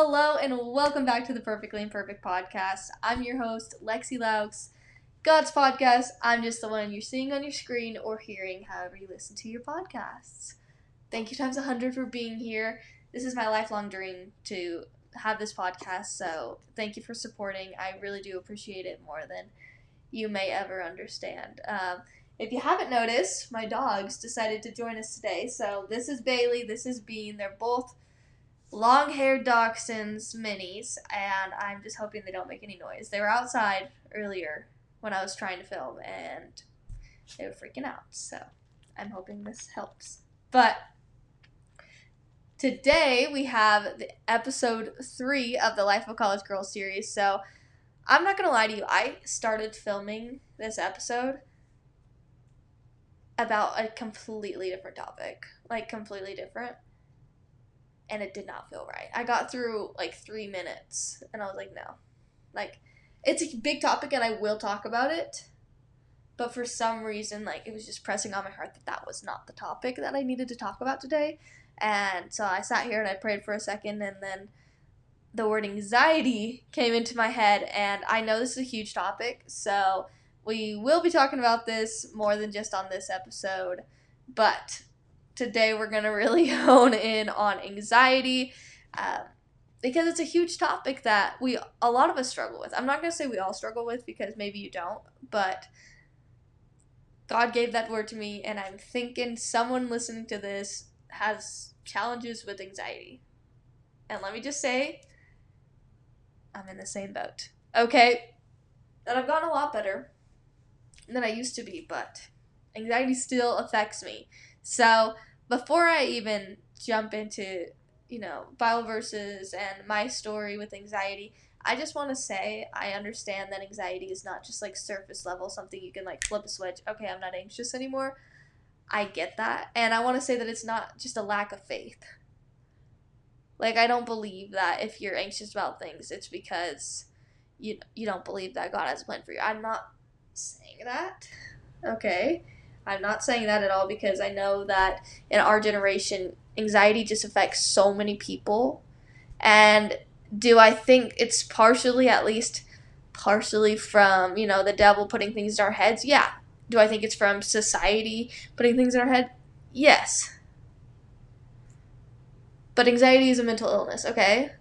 Hello and welcome back to the Perfectly Imperfect podcast. I'm your host, Lexi Laux. God's podcast. I'm just the one you're seeing on your screen or hearing however you listen to your podcasts. Thank you times 100 for being here. This is my lifelong dream to have this podcast, so thank you for supporting. I really do appreciate it more than you may ever understand. If you haven't noticed, my dogs decided to join us today. So this is Bailey, this is Bean. They're both long-haired dachshunds minis, and I'm just hoping they don't make any noise. They were outside earlier when I was trying to film, and they were freaking out, so I'm hoping this helps. But today we have the episode 3 of the Life of a College Girl series, so I'm not going to lie to you, I started filming this episode about a completely different topic, completely different. And it did not feel right. I got through 3 minutes and I was like, no. It's a big topic and I will talk about it. But for some reason, it was just pressing on my heart that was not the topic that I needed to talk about today. And so I sat here and I prayed for a second, and then the word anxiety came into my head. And I know this is a huge topic, so we will be talking about this more than just on this episode. But today we're going to really hone in on anxiety because it's a huge topic that a lot of us struggle with. I'm not going to say we all struggle with because maybe you don't, but God gave that word to me, and I'm thinking someone listening to this has challenges with anxiety. And let me just say, I'm in the same boat. Okay? And I've gotten a lot better than I used to be, but anxiety still affects me. So before I even jump into, Bible verses and my story with anxiety, I just want to say I understand that anxiety is not just surface level, something you can flip a switch. Okay, I'm not anxious anymore. I get that. And I want to say that it's not just a lack of faith. I don't believe that if you're anxious about things, it's because you don't believe that God has a plan for you. I'm not saying that. Okay? I'm not saying that at all, because I know that in our generation, anxiety just affects so many people. And do I think it's at least partially from, the devil putting things in our heads? Yeah. Do I think it's from society putting things in our head? Yes. But anxiety is a mental illness, okay?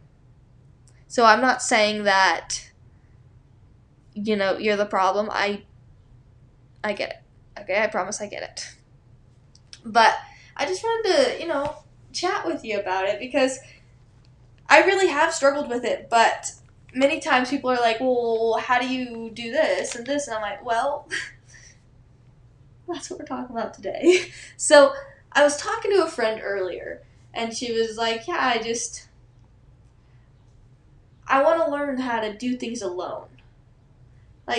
So I'm not saying that, you're the problem. I get it. Okay, I promise I get it. But I just wanted to, chat with you about it, because I really have struggled with it. But many times people are like, well, how do you do this and this? And I'm like, well, that's what we're talking about today. So I was talking to a friend earlier, and she was like, yeah, I want to learn how to do things alone.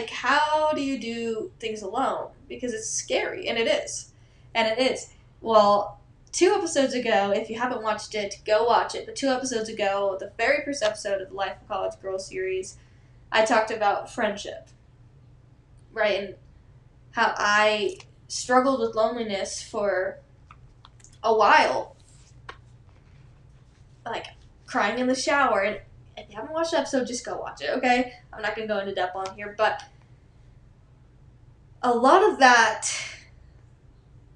How do you do things alone? Because it's scary, and it is. And it is. Well, 2 episodes ago, if you haven't watched it, go watch it. But 2 episodes ago, the very first episode of the Life of College Girl series, I talked about friendship. Right? And how I struggled with loneliness for a while. Crying in the shower. And if you haven't watched the episode, just go watch it, okay? I'm not going to go into depth on here, but a lot of that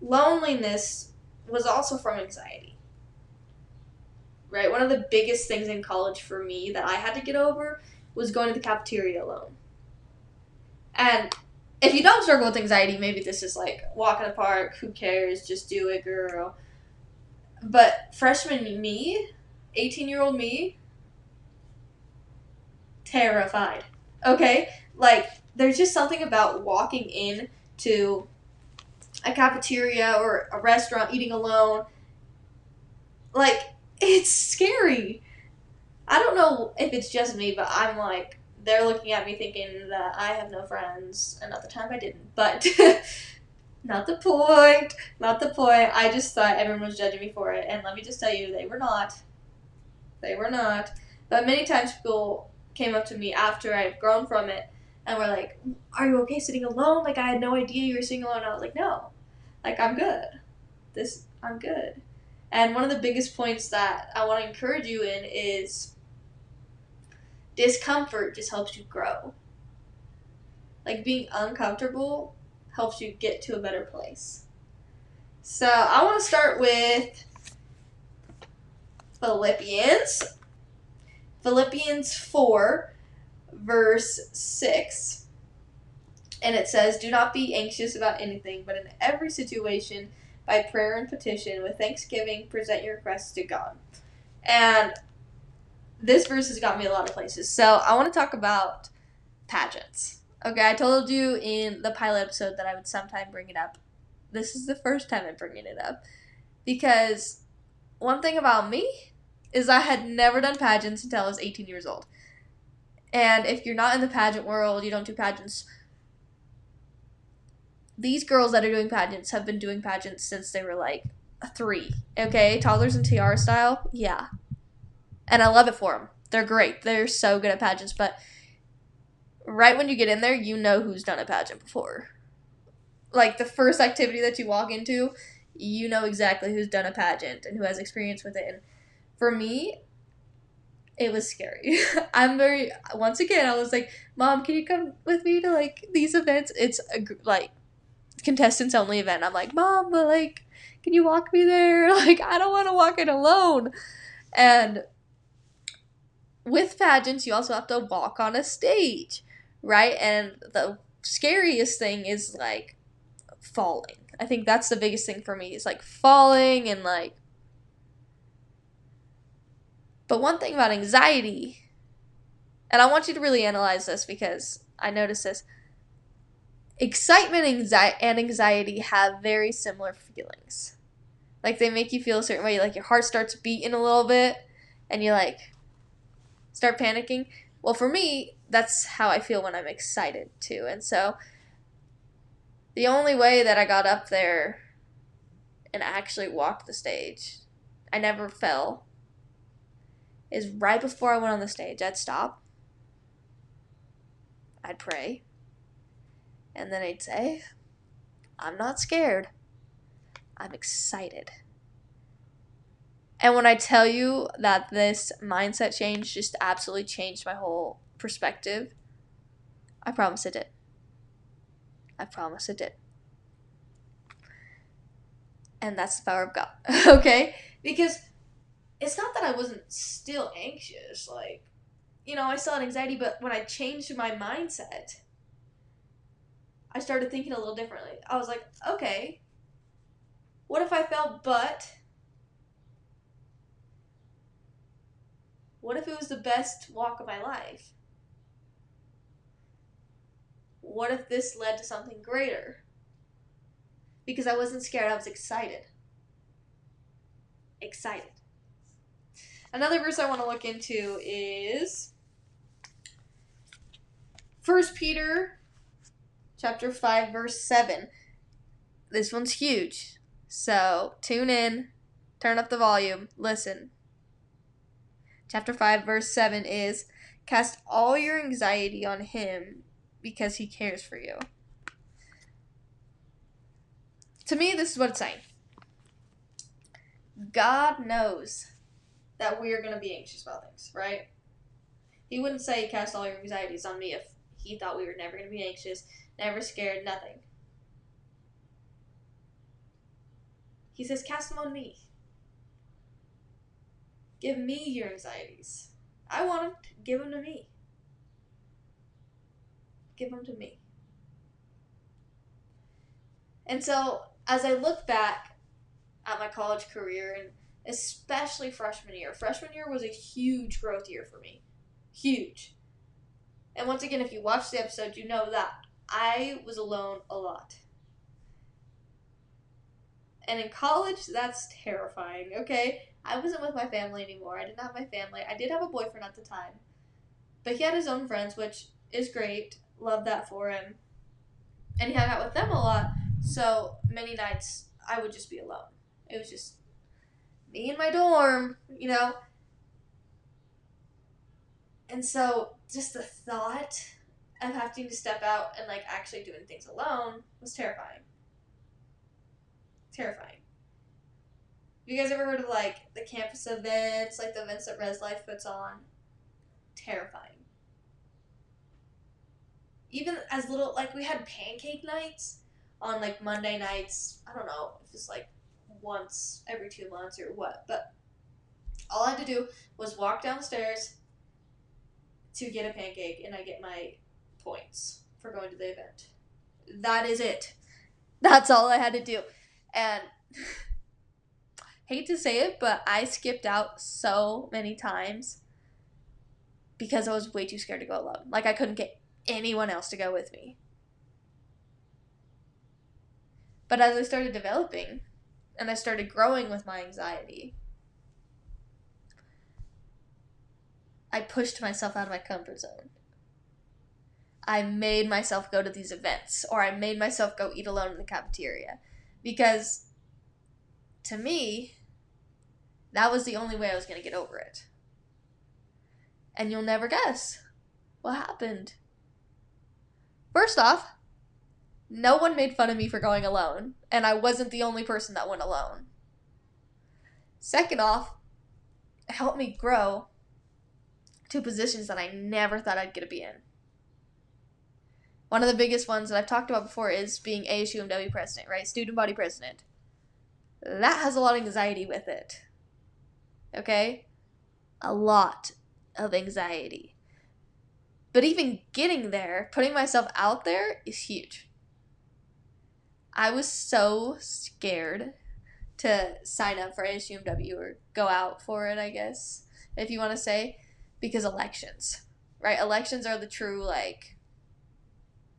loneliness was also from anxiety, right? One of the biggest things in college for me that I had to get over was going to the cafeteria alone. And if you don't struggle with anxiety, maybe this is walk in the park, who cares, just do it, girl. But freshman me, 18-year-old me, terrified. Okay? There's just something about walking in to a cafeteria or a restaurant, eating alone. It's scary. I don't know if it's just me, but I'm they're looking at me thinking that I have no friends. And at the time I didn't. But not the point. Not the point. I just thought everyone was judging me for it. And let me just tell you, they were not. They were not. But many times people came up to me after I've grown from it and were like, are you okay sitting alone? I had no idea you were sitting alone. And I was like, no. I'm good. I'm good. And one of the biggest points that I want to encourage you in is Discomfort just helps you grow. Like, being uncomfortable helps you get to a better place. So I want to start with Philippians 4, verse 6. And it says, "Do not be anxious about anything, but in every situation, by prayer and petition, with thanksgiving, present your requests to God." And this verse has got me a lot of places. So I want to talk about pageants. Okay, I told you in the pilot episode that I would sometime bring it up. This is the first time I'm bringing it up. Because one thing about me is I had never done pageants until I was 18 years old. And if you're not in the pageant world, you don't do pageants. These girls that are doing pageants have been doing pageants since they were like 3. Okay, toddlers and tiara style, yeah. And I love it for them. They're great. They're so good at pageants. But right when you get in there, you know who's done a pageant before. Like, the first activity that you walk into, you know exactly who's done a pageant and who has experience with it. And for me, it was scary. Once again, I was like, Mom, can you come with me to, like, these events? It's, like, contestants only event. I'm like, Mom, but, like, can you walk me there? Like, I don't want to walk in alone. And with pageants, you also have to walk on a stage, right? And the scariest thing is, like, falling. I think that's the biggest thing for me, is, like, falling and, like... But one thing about anxiety, and I want you to really analyze this because I noticed this, excitement and anxiety have very similar feelings. Like, they make you feel a certain way. Like, your heart starts beating a little bit, and you, like, start panicking. Well, for me, that's how I feel when I'm excited, too. And so, the only way that I got up there and actually walked the stage, I never fell, is right before I went on the stage, I'd stop, I'd pray, and then I'd say, I'm not scared, I'm excited. And when I tell you that this mindset change just absolutely changed my whole perspective, I promise it did. I promise it did. And that's the power of God, okay? Because it's not that I wasn't still anxious. Like, you know, I still had anxiety, but when I changed my mindset, I started thinking a little differently. I was like, okay, what if I fell, but what if it was the best walk of my life? What if this led to something greater? Because I wasn't scared, I was excited. Excited. Another verse I want to look into is 1 Peter chapter 5, verse 7. This one's huge. So tune in, turn up the volume, listen. Chapter 5, verse 7 is, "Cast all your anxiety on him because he cares for you." To me, this is what it's saying. God knows that we are going to be anxious about things, right? He wouldn't say cast all your anxieties on me if he thought we were never going to be anxious, never scared, nothing. He says, cast them on me. Give me your anxieties. I want them. Give them to me. Give them to me. And so, as I look back at my college career, and especially freshman year was a huge growth year for me. Huge. And once again, if you watch the episode, you know that I was alone a lot. And in college, that's terrifying, okay? I wasn't with my family anymore. I didn't have my family. I did have a boyfriend at the time. But he had his own friends, which is great. Love that for him. And he hung out with them a lot. So many nights, I would just be alone. It was just me in my dorm, you know? And so just the thought of having to step out and, like, actually doing things alone was terrifying. Terrifying. Have you guys ever heard of, like, the campus events, like the events that Res Life puts on? Terrifying. even as little, like, we had pancake nights on, like, Monday nights. I don't know if it's, like, once every 2 months or what, but all I had to do was walk downstairs to get a pancake, and I get my points for going to the event. That is it. That's all I had to do. And hate to say it, but I skipped out so many times because I was way too scared to go alone. Like, I couldn't get anyone else to go with me. But as I started developing and I started growing with my anxiety, I pushed myself out of my comfort zone. I made myself go to these events, or I made myself go eat alone in the cafeteria. Because to me, that was the only way I was going to get over it. And you'll never guess what happened. First off, no one made fun of me for going alone, and I wasn't the only person that went alone. Second off, it helped me grow to positions that I never thought I'd get to be in. One of the biggest ones that I've talked about before is being ASUMW president, right? Student body president. That has a lot of anxiety with it. Okay? A lot of anxiety. But even getting there, putting myself out there is huge. I was so scared to sign up for ASUMW or go out for it, I guess, if you want to say, because elections, right? Elections are the true, like,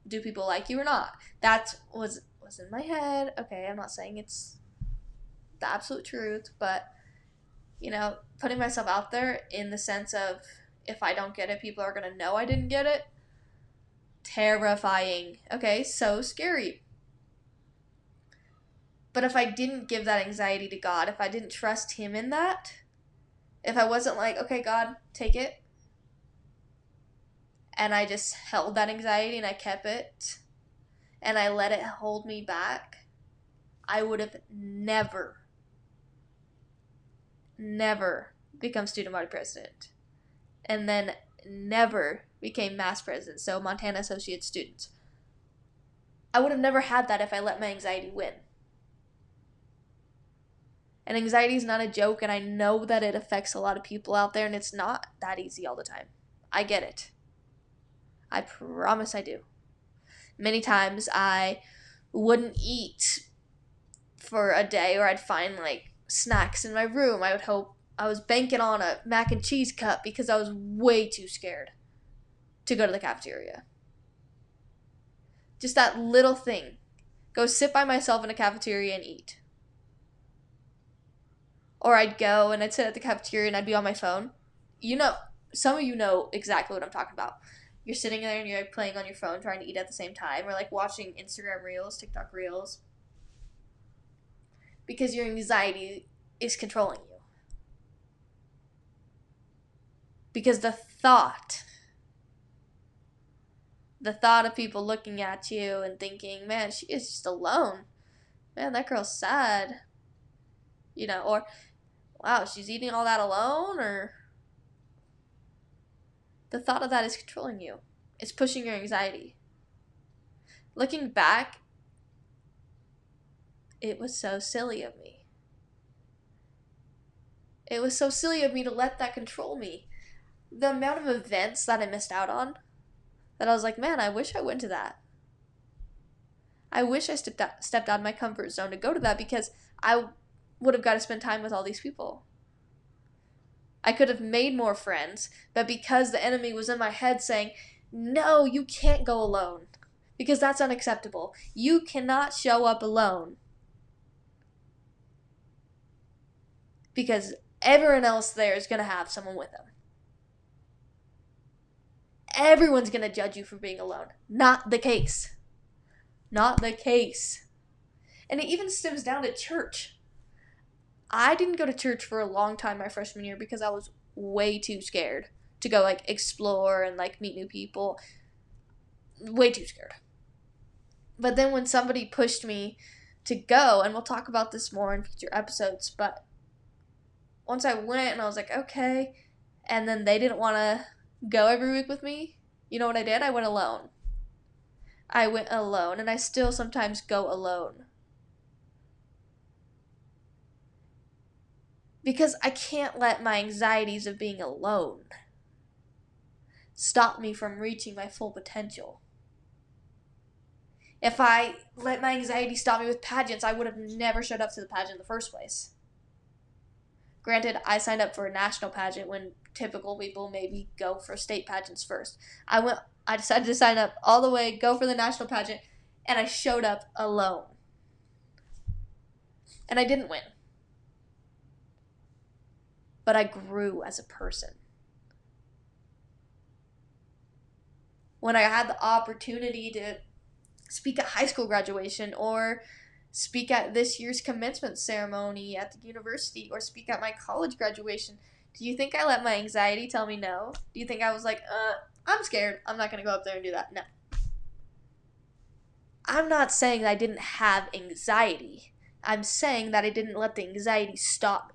do people like you or not? That was in my head. Okay, I'm not saying it's the absolute truth, but, you know, putting myself out there in the sense of, if I don't get it, people are going to know I didn't get it. Terrifying. Okay, so scary. But if I didn't give that anxiety to God, if I didn't trust Him in that, if I wasn't like, okay, God, take it, and I just held that anxiety and I kept it, and I let it hold me back, I would have never become student body president. And then never became mass president, so Montana Associate Students. I would have never had that if I let my anxiety win. And anxiety is not a joke, and I know that it affects a lot of people out there, and it's not that easy all the time. I get it. I promise I do. Many times I wouldn't eat for a day, or I'd find, like, snacks in my room. I would hope I was banking on a mac and cheese cup because I was way too scared to go to the cafeteria. Just that little thing. Go sit by myself in a cafeteria and eat. Or I'd go and I'd sit at the cafeteria and I'd be on my phone. You know, some of you know exactly what I'm talking about. You're sitting there and you're playing on your phone trying to eat at the same time, or like watching Instagram Reels, TikTok Reels. Because your anxiety is controlling you. Because the thought of people looking at you and thinking, man, she is just alone. Man, that girl's sad. You know, or, wow, she's eating all that alone, or... The thought of that is controlling you. It's pushing your anxiety. Looking back, it was so silly of me. It was so silly of me to let that control me. The amount of events that I missed out on, that I was like, man, I wish I went to that. I wish I stepped out of my comfort zone to go to that, because I would have got to spend time with all these people. I could have made more friends, but because the enemy was in my head saying, no, you can't go alone, because that's unacceptable. You cannot show up alone, because everyone else there is going to have someone with them. Everyone's going to judge you for being alone. Not the case. Not the case. And it even stems down to church. I didn't go to church for a long time my freshman year because I was way too scared to go, like, explore and, like, meet new people. Way too scared. But then when somebody pushed me to go, and we'll talk about this more in future episodes, but once I went and I was like, okay, and then they didn't want to go every week with me, you know what I did? I went alone. I went alone, and I still sometimes go alone. Because I can't let my anxieties of being alone stop me from reaching my full potential. If I let my anxiety stop me with pageants, I would have never showed up to the pageant in the first place. Granted, I signed up for a national pageant when typical people maybe go for state pageants first. I decided to sign up all the way, go for the national pageant, and I showed up alone. And I didn't win. But I grew as a person. When I had the opportunity to speak at high school graduation or speak at this year's commencement ceremony at the university or speak at my college graduation, do you think I let my anxiety tell me no? Do you think I was like, I'm scared, I'm not going to go up there and do that? No. I'm not saying that I didn't have anxiety. I'm saying that I didn't let the anxiety stop me.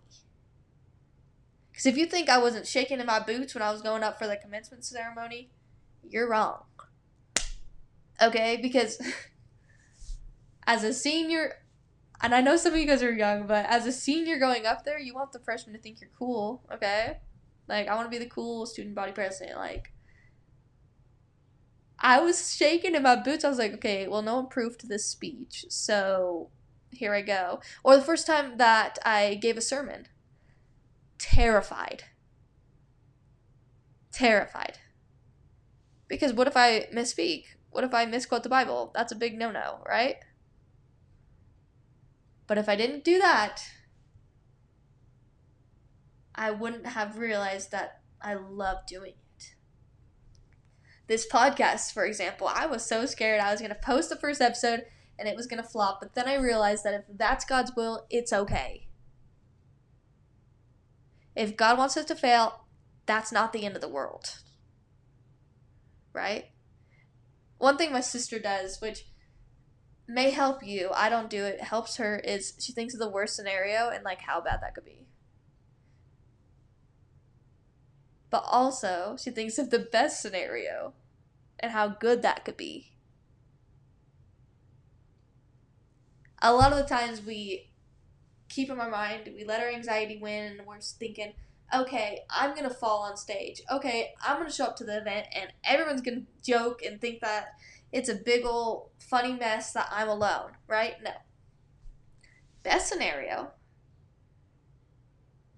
Because if you think I wasn't shaking in my boots when I was going up for the commencement ceremony, you're wrong. Okay? Because as a senior, and I know some of you guys are young, but as a senior going up there, you want the freshmen to think you're cool, okay? Like, I want to be the cool student body president. Like, I was shaking in my boots. I was like, okay, well, no one proofed this speech, so here I go. Or the first time that I gave a sermon. Terrified. Because what if I misspeak? What if I misquote the Bible? That's a big no-no, right? But if I didn't do that, I wouldn't have realized that I love doing it. This podcast, for example, I was so scared I was going to post the first episode and it was going to flop, but then I realized that if that's God's will, it's okay. If God wants us to fail, that's not the end of the world. Right? One thing my sister does, which may help you, I don't do it, helps her, is she thinks of the worst scenario and like how bad that could be. But also, she thinks of the best scenario and how good that could be. A lot of the times we keep in our mind, we let our anxiety win, and we're thinking, okay, I'm going to fall on stage. Okay, I'm going to show up to the event, and everyone's going to joke and think that it's a big ol' funny mess that I'm alone, right? No. Best scenario,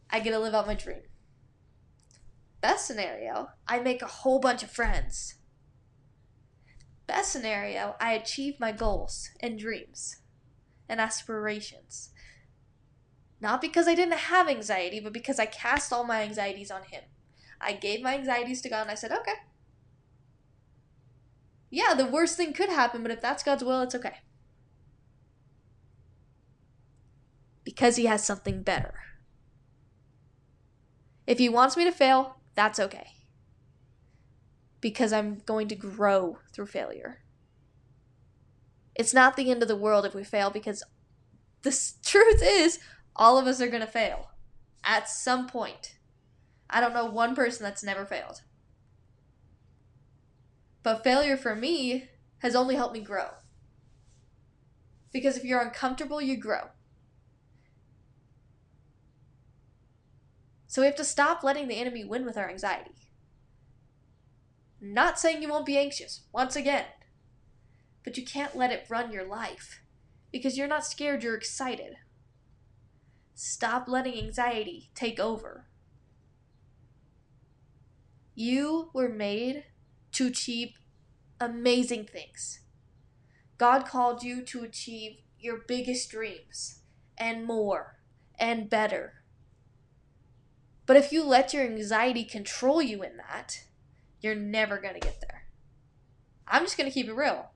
I get to live out my dream. Best scenario, I make a whole bunch of friends. Best scenario, I achieve my goals and dreams and aspirations. Not because I didn't have anxiety, but because I cast all my anxieties on Him. I gave my anxieties to God and I said, okay. Yeah, the worst thing could happen, but if that's God's will, it's okay. Because He has something better. If He wants me to fail, that's okay. Because I'm going to grow through failure. It's not the end of the world if we fail, because the truth is, all of us are going to fail at some point. I don't know one person that's never failed. But failure for me has only helped me grow. Because if you're uncomfortable, you grow. So we have to stop letting the enemy win with our anxiety. Not saying you won't be anxious, once again. But you can't let it run your life. Because you're not scared, you're excited. Stop letting anxiety take over. You were made to achieve amazing things. God called you to achieve your biggest dreams and more and better. But if you let your anxiety control you in that, you're never going to get there. I'm just going to keep it real.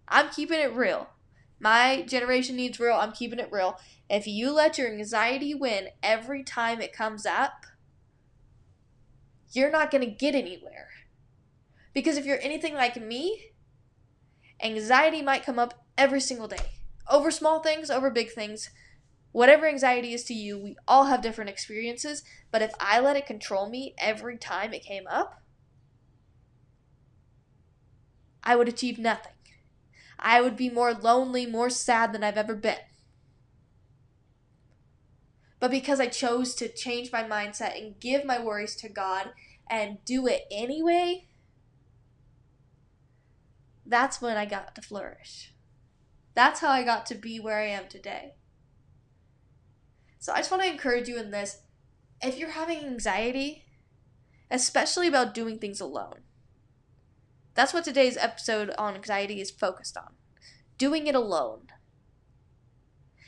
I'm keeping it real. My generation needs real. I'm keeping it real. If you let your anxiety win every time it comes up, you're not going to get anywhere. Because if you're anything like me, anxiety might come up every single day. Over small things, over big things. Whatever anxiety is to you, we all have different experiences. But if I let it control me every time it came up, I would achieve nothing. I would be more lonely, more sad than I've ever been. But because I chose to change my mindset and give my worries to God and do it anyway, that's when I got to flourish. That's how I got to be where I am today. So I just want to encourage you in this. If you're having anxiety, especially about doing things alone, that's what today's episode on anxiety is focused on. Doing it alone.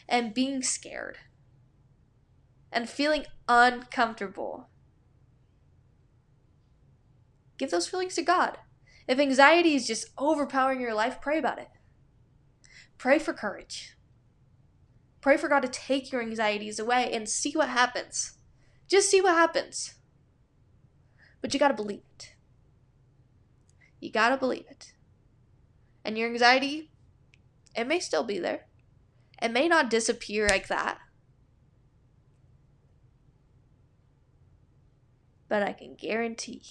And being scared. And feeling uncomfortable. Give those feelings to God. If anxiety is just overpowering your life, pray about it. Pray for courage. Pray for God to take your anxieties away and see what happens. Just see what happens. But you gotta believe it. You gotta believe it. And your anxiety, it may still be there. It may not disappear like that. But I can guarantee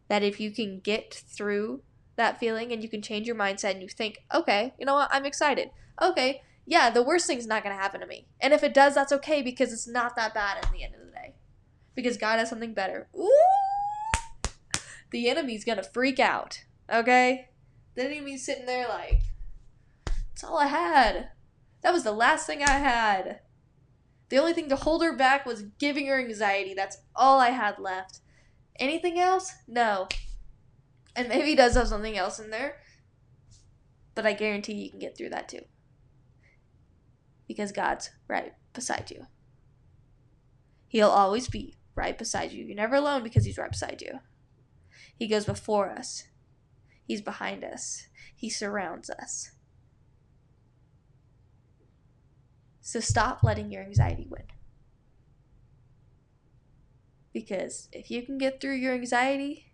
that if you can get through that feeling and you can change your mindset and you think, okay, you know what, I'm excited. Okay, yeah, the worst thing's not going to happen to me. And if it does, that's okay because it's not that bad at the end of the day. Because God has something better. Ooh! The enemy's going to freak out, okay? The enemy's sitting there like, that's all I had. That was the last thing I had. The only thing to hold her back was giving her anxiety. That's all I had left. Anything else? No. And maybe he does have something else in there. But I guarantee you can get through that too. Because God's right beside you. He'll always be right beside you. You're never alone because he's right beside you. He goes before us. He's behind us. He surrounds us. So stop letting your anxiety win. Because if you can get through your anxiety,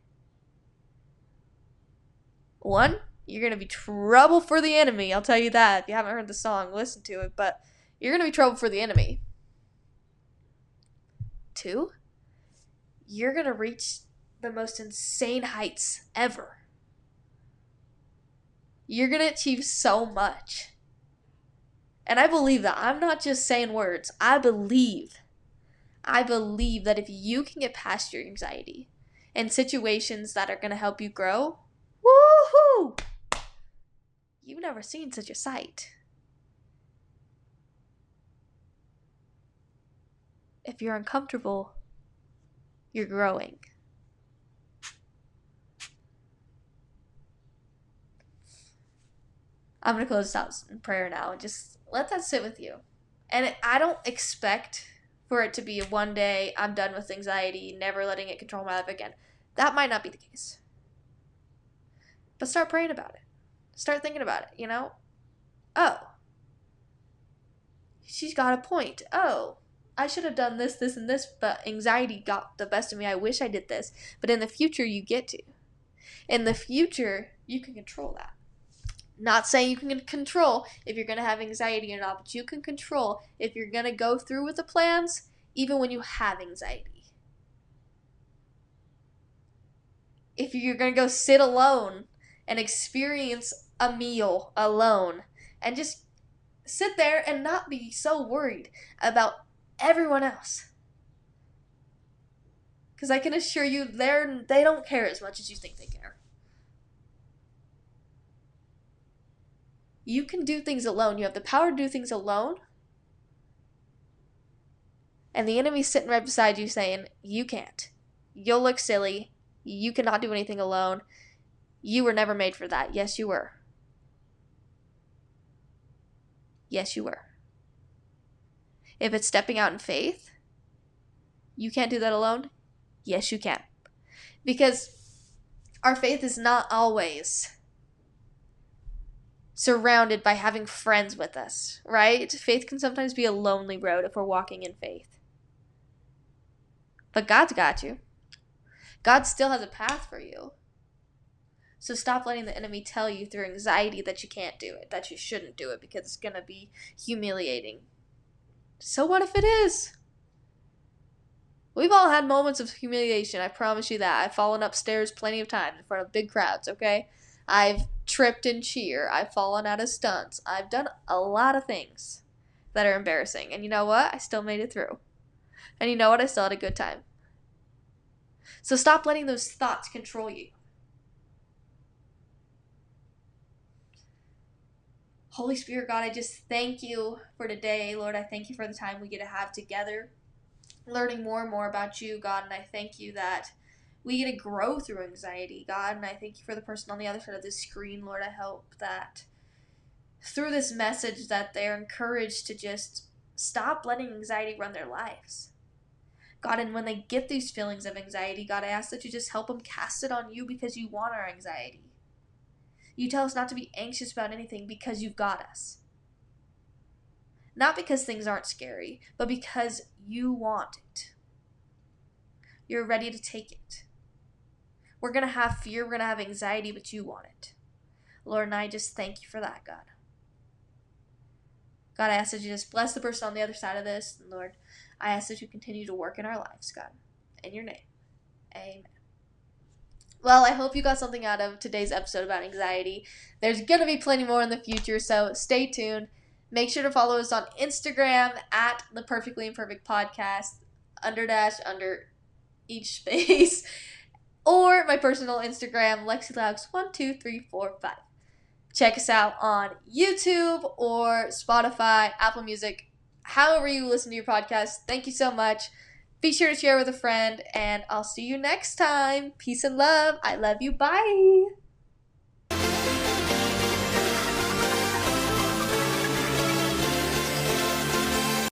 one, you're going to be trouble for the enemy. I'll tell you that. If you haven't heard the song, listen to it. But you're going to be trouble for the enemy. Two, you're going to reach the most insane heights ever. You're going to achieve so much. And I believe that. I'm not just saying words. I believe that if you can get past your anxiety and situations that are going to help you grow, woohoo! You've never seen such a sight. If you're uncomfortable, you're growing. I'm going to close this out in prayer now and just let that sit with you. And I don't expect for it to be one day I'm done with anxiety, never letting it control my life again. That might not be the case. But start praying about it. Start thinking about it, you know? Oh, she's got a point. Oh, I should have done this, this, and this, but anxiety got the best of me. I wish I did this. But in the future, you get to. In the future, you can control that. Not saying you can control if you're going to have anxiety or not, but you can control if you're going to go through with the plans, even when you have anxiety. If you're going to go sit alone and experience a meal alone and just sit there and not be so worried about everyone else. Because I can assure you, they don't care as much as you think they care. You can do things alone. You have the power to do things alone. And the enemy's sitting right beside you saying, you can't. You'll look silly. You cannot do anything alone. You were never made for that. Yes, you were. Yes, you were. If it's stepping out in faith, you can't do that alone. Yes, you can. Because our faith is not always surrounded by having friends with us, right? Faith can sometimes be a lonely road if we're walking in faith. But God's got you. God still has a path for you. So stop letting the enemy tell you through anxiety that you can't do it, that you shouldn't do it because it's going to be humiliating. So what if it is? We've all had moments of humiliation, I promise you that. I've fallen upstairs plenty of times in front of big crowds, okay? I've tripped in cheer. I've fallen out of stunts. I've done a lot of things that are embarrassing. And you know what? I still made it through. And you know what? I still had a good time. So stop letting those thoughts control you. Holy Spirit, God, I just thank you for today. Lord, I thank you for the time we get to have together, learning more and more about you, God. And I thank you that we get to grow through anxiety, God. And I thank you for the person on the other side of this screen, Lord. I hope that through this message that they're encouraged to just stop letting anxiety run their lives. God, and when they get these feelings of anxiety, God, I ask that you just help them cast it on you because you want our anxiety. You tell us not to be anxious about anything because you've got us. Not because things aren't scary, but because you want it. You're ready to take it. We're going to have fear, we're going to have anxiety, but you want it. Lord, and I just thank you for that, God. God, I ask that you just bless the person on the other side of this. And Lord, I ask that you continue to work in our lives, God. In your name, amen. Well, I hope you got something out of today's episode about anxiety. There's going to be plenty more in the future, so stay tuned. Make sure to follow us on Instagram at the Perfectly Imperfect Podcast, under each space, or my personal Instagram, LexiLaux12345. Check us out on YouTube or Spotify, Apple Music, however you listen to your podcast. Thank you so much. Be sure to share with a friend, and I'll see you next time. Peace and love. I love you. Bye.